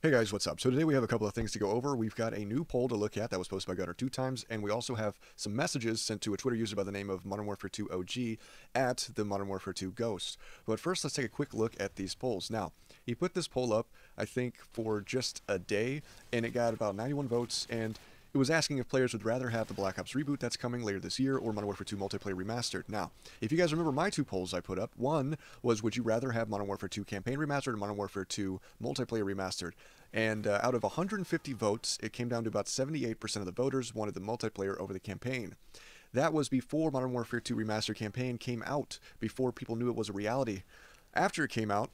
Hey guys, what's up? So today we have a couple of things to go over. We've got a new poll to look at that was posted by Gunner 2 times, and we also have some messages sent to a Twitter user by the name of Modern Warfare 2 OG at the Modern Warfare 2 Ghost. But first, let's take a quick look at these polls. Now, he put this poll up, I think, for just a day, and it got about 91 votes, and it was asking if players would rather have the Black Ops reboot that's coming later this year or Modern Warfare 2 Multiplayer Remastered. Now, if you guys remember my two polls I put up, one was would you rather have Modern Warfare 2 Campaign Remastered or Modern Warfare 2 Multiplayer Remastered? And out of 150 votes, it came down to about 78% of the voters wanted the multiplayer over the campaign. That was before Modern Warfare 2 Remastered campaign came out, before people knew it was a reality. After it came out,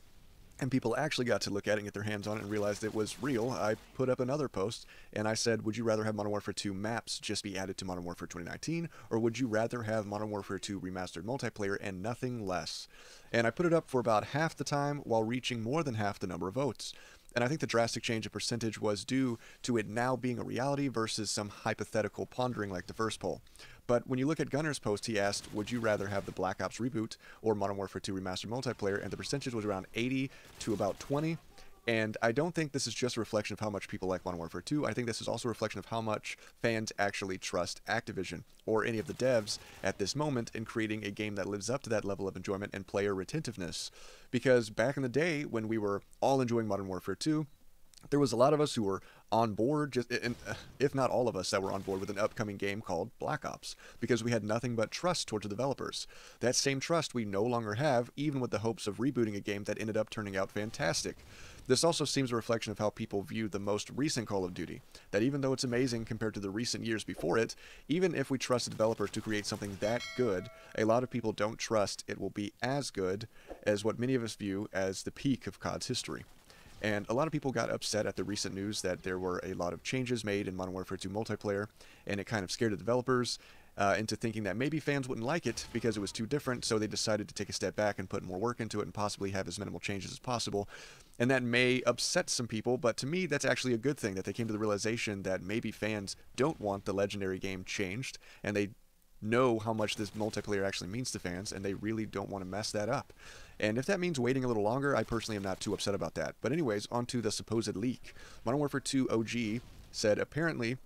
and people actually got to look at it and get their hands on it and realized it was real, I put up another post and I said, would you rather have Modern Warfare 2 maps just be added to Modern Warfare 2019, or would you rather have Modern Warfare 2 Remastered multiplayer and nothing less? And I put it up for about half the time while reaching more than half the number of votes. And I think the drastic change in percentage was due to it now being a reality versus some hypothetical pondering like the first poll. But when you look at Gunner's post, he asked, would you rather have the Black Ops reboot or Modern Warfare 2 Remastered multiplayer? And the percentage was around 80 to about 20. And I don't think this is just a reflection of how much people like Modern Warfare 2. I think this is also a reflection of how much fans actually trust Activision or any of the devs at this moment in creating a game that lives up to that level of enjoyment and player retentiveness. Because back in the day when we were all enjoying Modern Warfare 2, there was a lot of us who were on board, if not all of us that were on board with an upcoming game called Black Ops, because we had nothing but trust towards the developers. That same trust we no longer have, even with the hopes of rebooting a game that ended up turning out fantastic. This also seems a reflection of how people view the most recent Call of Duty, that even though it's amazing compared to the recent years before it, even if we trust the developers to create something that good, a lot of people don't trust it will be as good as what many of us view as the peak of COD's history. And a lot of people got upset at the recent news that there were a lot of changes made in Modern Warfare 2 multiplayer, and it kind of scared the developers into thinking that maybe fans wouldn't like it because it was too different, so they decided to take a step back and put more work into it and possibly have as minimal changes as possible. And that may upset some people, but to me that's actually a good thing, that they came to the realization that maybe fans don't want the legendary game changed, and they know how much this multiplayer actually means to fans, and they really don't want to mess that up. And if that means waiting a little longer, I personally am not too upset about that. But anyways, on to the supposed leak. Modern Warfare 2 OG said apparently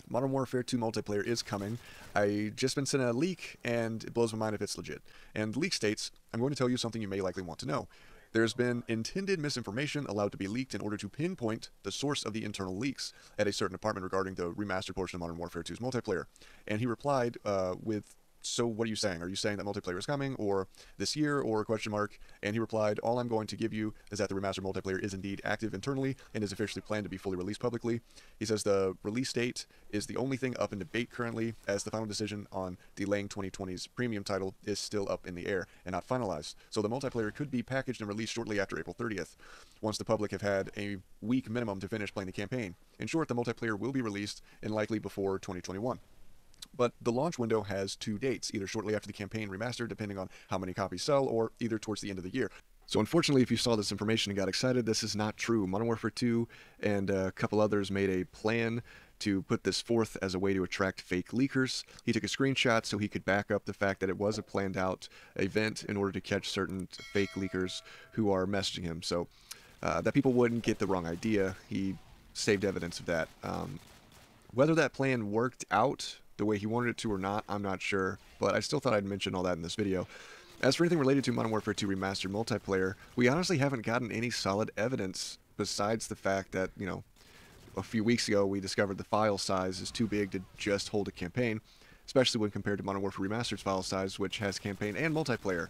Modern Warfare 2 multiplayer is coming. I just been sent a leak, and it blows my mind if it's legit. And the leak states, I'm going to tell you something you may likely want to know. There's been intended misinformation allowed to be leaked in order to pinpoint the source of the internal leaks at a certain department regarding the remastered portion of Modern Warfare 2's multiplayer. And he replied with, so what are you saying? Are you saying that multiplayer is coming, or this year, or a question mark? And he replied, all I'm going to give you is that the remastered multiplayer is indeed active internally and is officially planned to be fully released publicly. He says the release date is the only thing up in debate currently, as the final decision on delaying 2020's premium title is still up in the air and not finalized. So the multiplayer could be packaged and released shortly after April 30th, once the public have had a week minimum to finish playing the campaign. In short, the multiplayer will be released and likely before 2021. But the launch window has two dates, either shortly after the campaign remastered, depending on how many copies sell, or either towards the end of the year. So unfortunately, if you saw this information and got excited, this is not true. Modern Warfare 2 and a couple others made a plan to put this forth as a way to attract fake leakers. He took a screenshot so he could back up the fact that it was a planned out event in order to catch certain fake leakers who are messaging him. So that people wouldn't get the wrong idea, he saved evidence of that. Whether that plan worked out the way he wanted it to or not, I'm not sure, but I still thought I'd mention all that in this video. As for anything related to Modern Warfare 2 Remastered multiplayer, we honestly haven't gotten any solid evidence besides the fact that, you know, a few weeks ago we discovered the file size is too big to just hold a campaign, especially when compared to Modern Warfare Remastered's file size, which has campaign and multiplayer.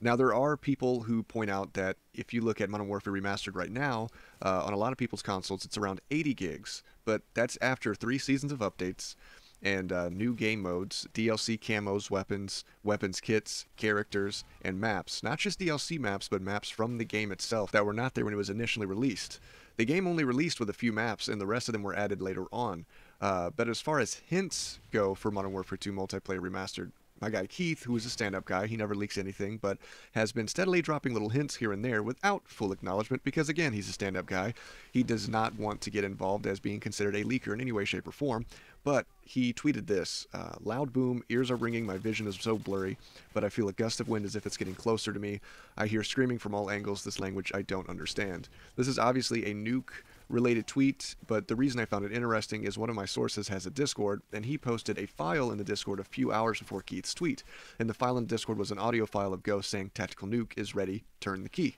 Now, there are people who point out that if you look at Modern Warfare Remastered right now, on a lot of people's consoles, it's around 80 gigs, but that's after 3 seasons of updates and new game modes, DLC camos, weapons kits, characters, and maps. Not just DLC maps, but maps from the game itself that were not there when it was initially released. The game only released with a few maps, and the rest of them were added later on. But as far as hints go for Modern Warfare 2 Multiplayer Remastered, my guy Keith, who is a stand-up guy, he never leaks anything, but has been steadily dropping little hints here and there without full acknowledgement because, again, he's a stand-up guy. He does not want to get involved as being considered a leaker in any way, shape, or form. But he tweeted this, loud boom, ears are ringing, my vision is so blurry, but I feel a gust of wind as if it's getting closer to me. I hear screaming from all angles, this language I don't understand. This is obviously a nuke-related tweet, but the reason I found it interesting is one of my sources has a Discord, and he posted a file in the Discord a few hours before Keith's tweet, and the file in the Discord was an audio file of Ghost saying, tactical nuke is ready, turn the key.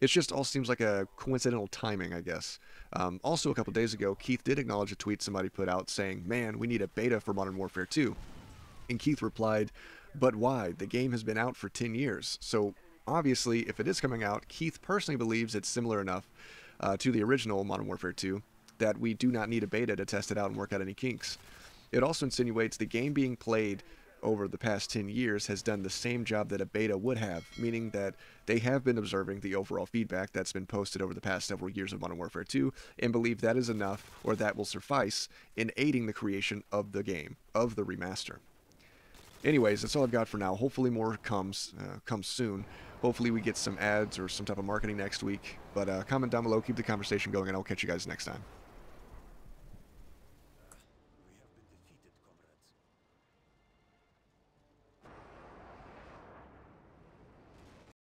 It just all seems like a coincidental timing, I guess. Also, a couple days ago, Keith did acknowledge a tweet somebody put out saying, man, we need a beta for Modern Warfare 2. And Keith replied, but why? The game has been out for 10 years. So, obviously, if it is coming out, Keith personally believes it's similar enough to the original Modern Warfare 2 that we do not need a beta to test it out and work out any kinks. It also insinuates the game being played over the past 10 years has done the same job that a beta would have, meaning that they have been observing the overall feedback that's been posted over the past several years of Modern Warfare 2 and believe that is enough, or that will suffice, in aiding the creation of the game, of the remaster. Anyways, that's all I've got for now. Hopefully more comes soon. Hopefully we get some ads or some type of marketing next week. But comment down below, keep the conversation going, and I'll catch you guys next time.